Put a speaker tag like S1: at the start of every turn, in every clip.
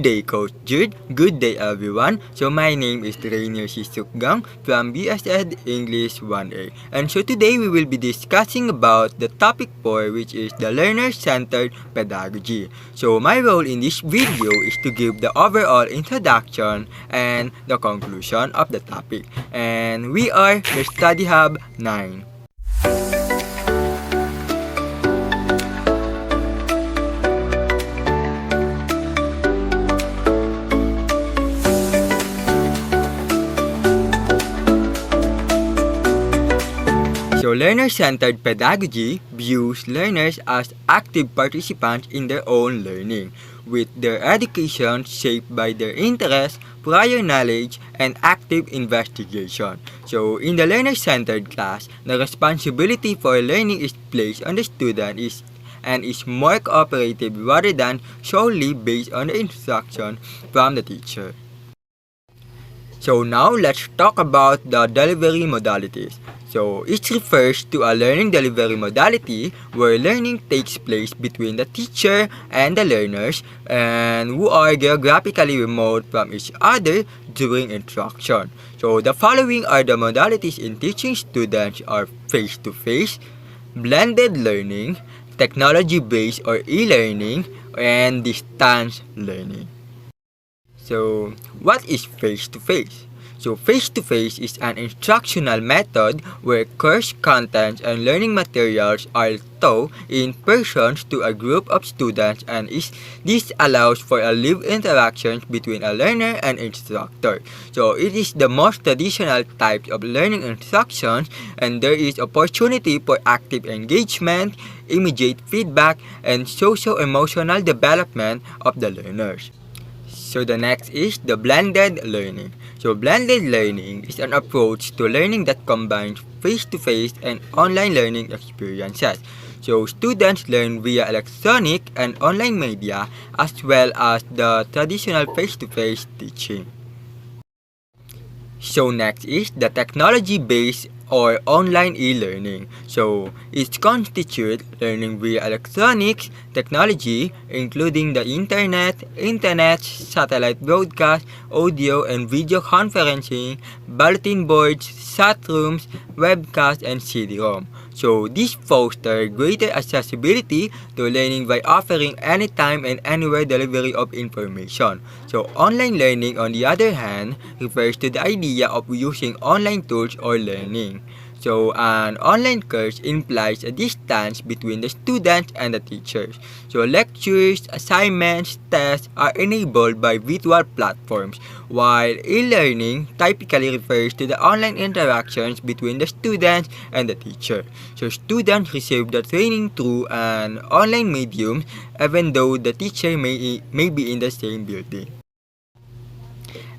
S1: Good day, Coach Jude. Good day, everyone. So my name is Rainier Sucgang from BSED English 1A. And so today we will be discussing about the topic 4, which is the learner-centered pedagogy. So my role in this video is to give the overall introduction and the conclusion of the topic. And we are the Study Hub 9. So learner-centered pedagogy views learners as active participants in their own learning, with their education shaped by their interests, prior knowledge, and active investigation. So in the learner-centered class, the responsibility for learning is placed on the student and is more cooperative rather than solely based on the instruction from the teacher. So now let's talk about the delivery modalities. So it refers to a learning delivery modality where learning takes place between the teacher and the learners and who are geographically remote from each other during instruction. So the following are the modalities in teaching students are face-to-face, blended learning, technology-based or e-learning, and distance learning. So what is face-to-face? So face-to-face is an instructional method where course contents and learning materials are taught in person to a group of students, and this allows for a live interaction between a learner and instructor. So it is the most traditional type of learning instruction, and there is opportunity for active engagement, immediate feedback, and socio-emotional development of the learners. So the next is the blended learning. So blended learning is an approach to learning that combines face-to-face and online learning experiences. So students learn via electronic and online media as well as the traditional face-to-face teaching. So next is the technology-based or online e-learning. So it constitutes learning via electronics technology, including the internet, satellite broadcast, audio and video conferencing, bulletin boards, chat rooms, webcast, and CD-ROM. So this fosters greater accessibility to learning by offering anytime and anywhere delivery of information. So online learning, on the other hand, refers to the idea of using online tools or learning. So an online course implies a distance between the students and the teachers. So lectures, assignments, tests are enabled by virtual platforms, while e-learning typically refers to the online interactions between the students and the teacher. So students receive the training through an online medium even though the teacher may be in the same building.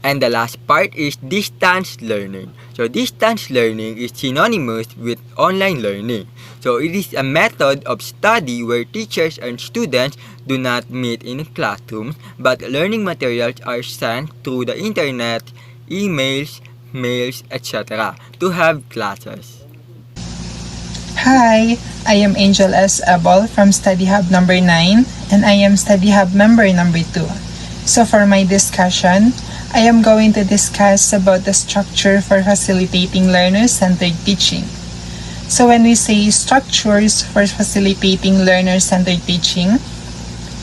S1: And the last part is distance learning. So distance learning is synonymous with online learning. So it is a method of study where teachers and students do not meet in classrooms, but learning materials are sent through the internet, emails, mails, etc. to have classes.
S2: Hi, I am Angel S. EBOL from Study Hub number 9, and I am Study Hub member number 2. So for my discussion, I am going to discuss about the structure for facilitating learner-centered teaching. So when we say structures for facilitating learner-centered teaching,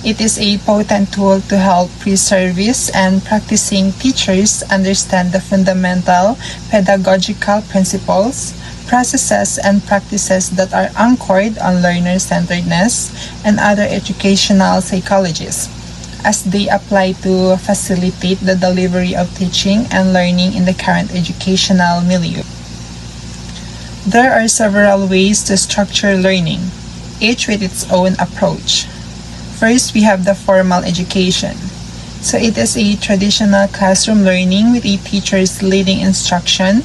S2: it is a potent tool to help pre-service and practicing teachers understand the fundamental pedagogical principles, processes, and practices that are anchored on learner-centeredness and other educational psychologies, as they apply to facilitate the delivery of teaching and learning in the current educational milieu. There are several ways to structure learning, each with its own approach. First, we have the formal education. So it is a traditional classroom learning with a teacher's leading instruction.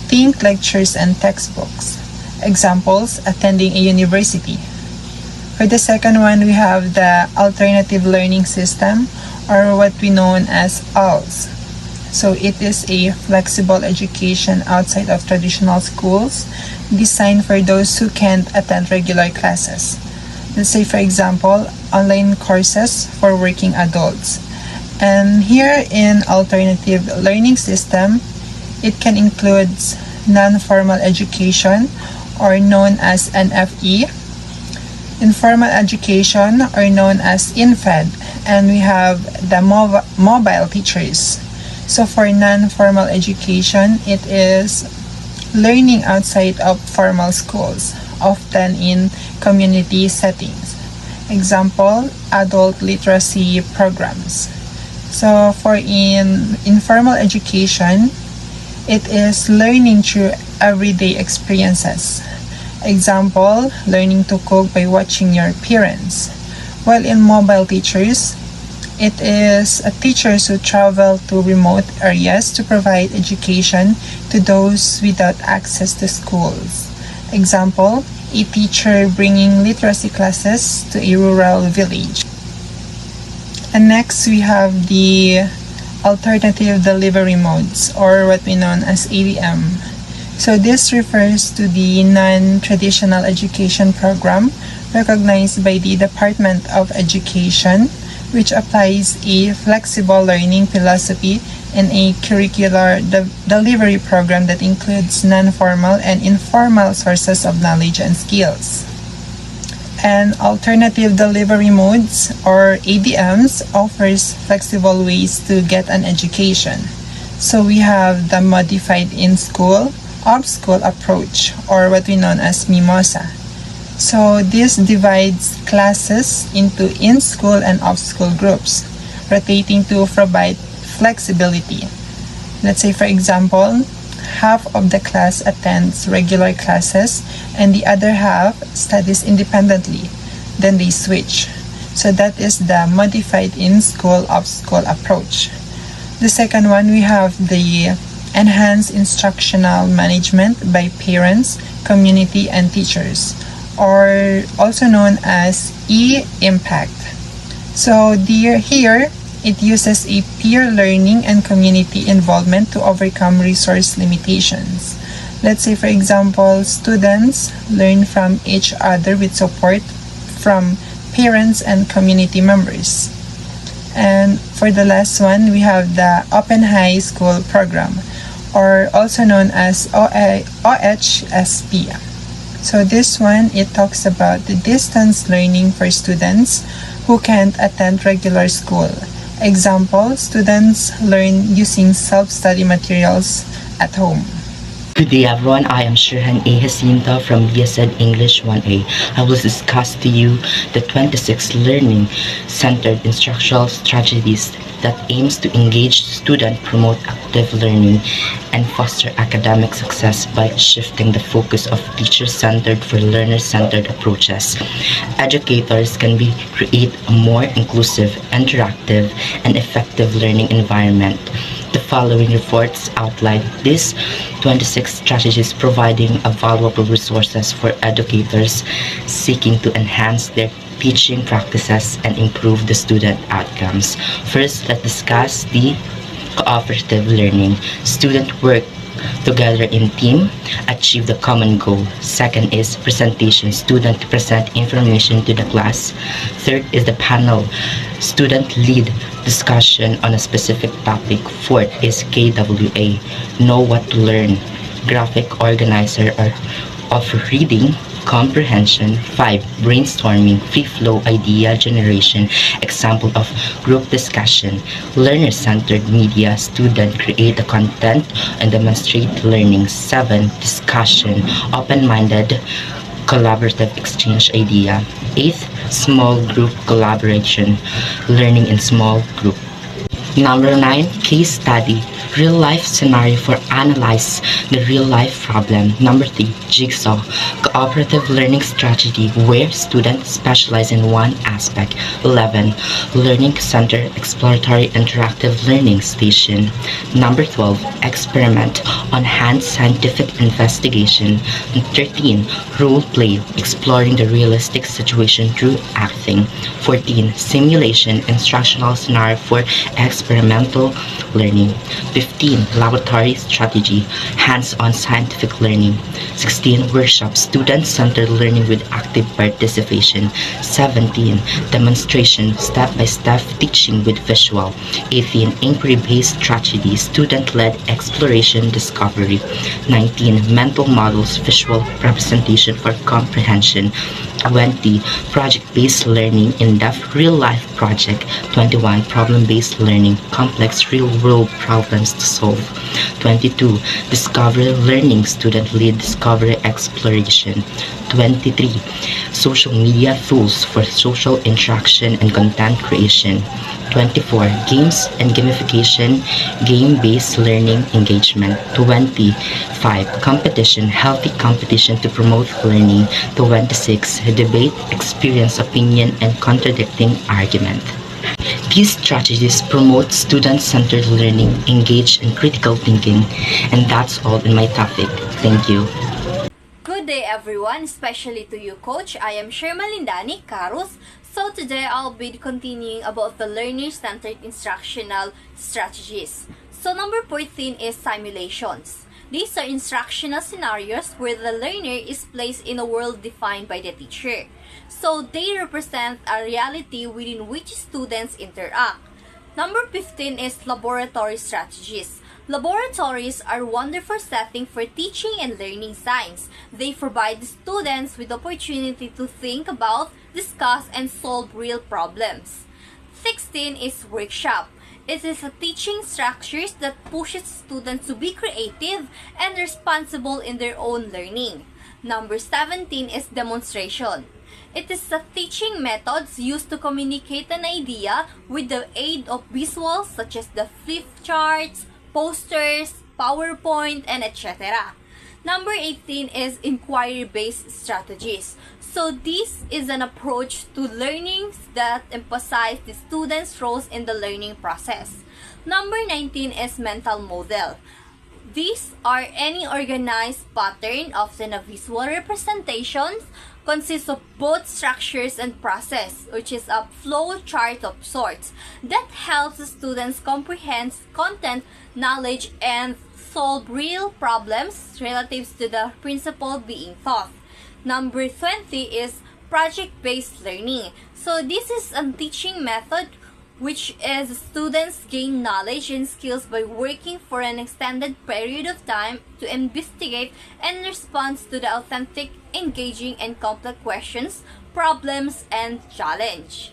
S2: Think lectures and textbooks. Examples, attending a university. For the second one, we have the alternative learning system, or what we know as ALS. So it is a flexible education outside of traditional schools, designed for those who can't attend regular classes. Let's say, for example, online courses for working adults. And here in alternative learning system, it can include non-formal education or known as NFE, informal education or known as INFED, and we have the mobile teachers. So for non-formal education, it is learning outside of formal schools, often in community settings. Example, adult literacy programs. So for informal education, it is learning through everyday experiences. Example, learning to cook by watching your parents. While in mobile teachers, it is teachers who travel to remote areas to provide education to those without access to schools. Example, a teacher bringing literacy classes to a rural village. And next, we have the alternative delivery modes, or what we know as ADM. So this refers to the non-traditional education program recognized by the Department of Education, which applies a flexible learning philosophy and a curricular delivery program that includes non-formal and informal sources of knowledge and skills. And alternative delivery modes, or ADMs, offers flexible ways to get an education. So we have the modified in-school, off-school approach, or what we know as MIMOSA. So this divides classes into in-school and off-school groups, rotating to provide flexibility. Let's say, for example, half of the class attends regular classes and the other half studies independently. Then they switch. So that is the modified in-school, off-school approach. The second one, we have the enhanced instructional management by parents, community, and teachers, or also known as E-Impact. So here, it uses a peer learning and community involvement to overcome resource limitations. Let's say, for example, students learn from each other with support from parents and community members. And for the last one, we have the Open High School Program, or also known as OHSP. So this one, it talks about the distance learning for students who can't attend regular school. Example, students learn using self-study materials at home.
S3: Good day everyone, I am SHERHAN JACINTO from BSED English 1A. I will discuss to you the 26 learning-centered instructional strategies that aims to engage students, promote active learning, and foster academic success by shifting the focus of teacher-centered for learner-centered approaches. Educators can create a more inclusive, interactive, and effective learning environment. The following reports outline these 26 strategies, providing valuable resources for educators seeking to enhance their teaching practices and improve the student outcomes. First, let's discuss the cooperative learning. Students work together in team, achieve the common goal. Second is presentation. Students present information to the class. Third is the panel. Student lead discussion on a specific topic. Fourth is KWA, know what to learn. Graphic organizer of reading comprehension. 5. Brainstorming, free flow idea generation, example of group discussion. Learner-centered media, student create the content and demonstrate learning. 7. Discussion, open-minded collaborative exchange idea. 8th, small group collaboration, learning in small group. Number 9, case study, real life scenario for analyze the real life problem. Number 3, jigsaw, cooperative learning strategy where students specialize in one aspect. 11, learning center exploratory interactive learning station. Number 12, experiment, enhanced scientific investigation. And 13. Role play, exploring the realistic situation through acting. 14. Simulation, instructional scenario for experimental learning. 15. Laboratory strategy, hands-on scientific learning. 16. Workshop, student-centered learning with active participation. 17. Demonstration, step-by-step teaching with visual. 18. Inquiry-based strategy, student-led exploration discovery. 19. Mental models, visual representation for comprehension. 20. Project-based learning, in-depth real-life project. 21. Problem-based learning, complex real-world problems to solve. 22. Discovery learning, student-led discovery exploration. 23. Social media tools for social interaction and content creation. 24. Games and gamification, game-based learning engagement. 25. Competition, healthy competition to promote learning. 26. Debate, experience, opinion, and contradicting argument. These strategies promote student-centered learning, engage in critical thinking, and that's all in my topic. Thank you.
S4: Good day everyone, especially to you coach. I am SHERMALYN KARUS. So today I'll be continuing about the learner-centered instructional strategies. So number 14 is simulations. These are instructional scenarios where the learner is placed in a world defined by the teacher. So they represent a reality within which students interact. Number 15 is laboratory strategies. Laboratories are wonderful setting for teaching and learning science. They provide students with opportunity to think about, discuss, and solve real problems. 16 is workshop. It is a teaching structures that pushes students to be creative and responsible in their own learning. Number 17 is demonstration. It is the teaching methods used to communicate an idea with the aid of visuals such as the flip charts, posters, PowerPoint, and etc. Number 18 is inquiry-based strategies. So this is an approach to learning that emphasize the students' roles in the learning process. Number 19 is mental model. These are any organized pattern, often a visual representations, consists of both structures and process, which is a flow chart of sorts that helps the students comprehend content, knowledge, and solve real problems relative to the principle being taught. Number 20 is project-based learning. So this is a teaching method which is students gain knowledge and skills by working for an extended period of time to investigate and respond to the authentic, engaging, and complex questions, problems, and challenge.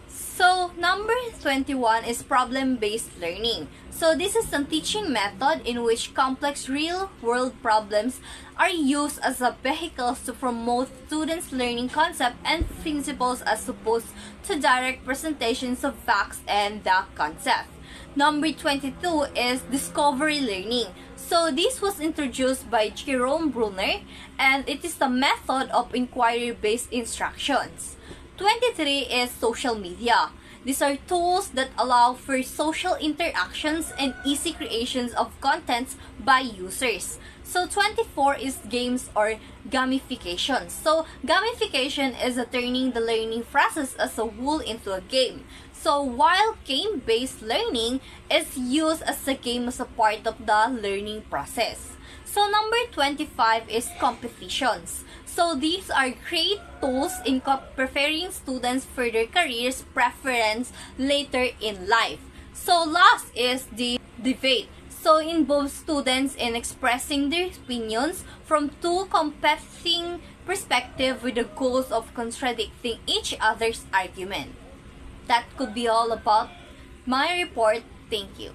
S4: So, number 21 is problem-based learning. So, this is a teaching method in which complex real-world problems are used as a vehicle to promote students' learning concepts and principles as opposed to direct presentations of facts and the concept. Number 22 is discovery learning. So, this was introduced by Jerome Bruner, and it is the method of inquiry-based instructions. 23 is social media. These are tools that allow for social interactions and easy creations of contents by users. So 24 is games or gamification. So gamification is turning the learning process as a whole into a game. So while game-based learning is used as a game as a part of the learning process. So number 25 is competitions. So these are great tools in preparing students for their careers preference later in life. So last is the debate. So involves students in expressing their opinions from two competing perspectives with the goals of contradicting each other's argument. That could be all about my report. Thank you.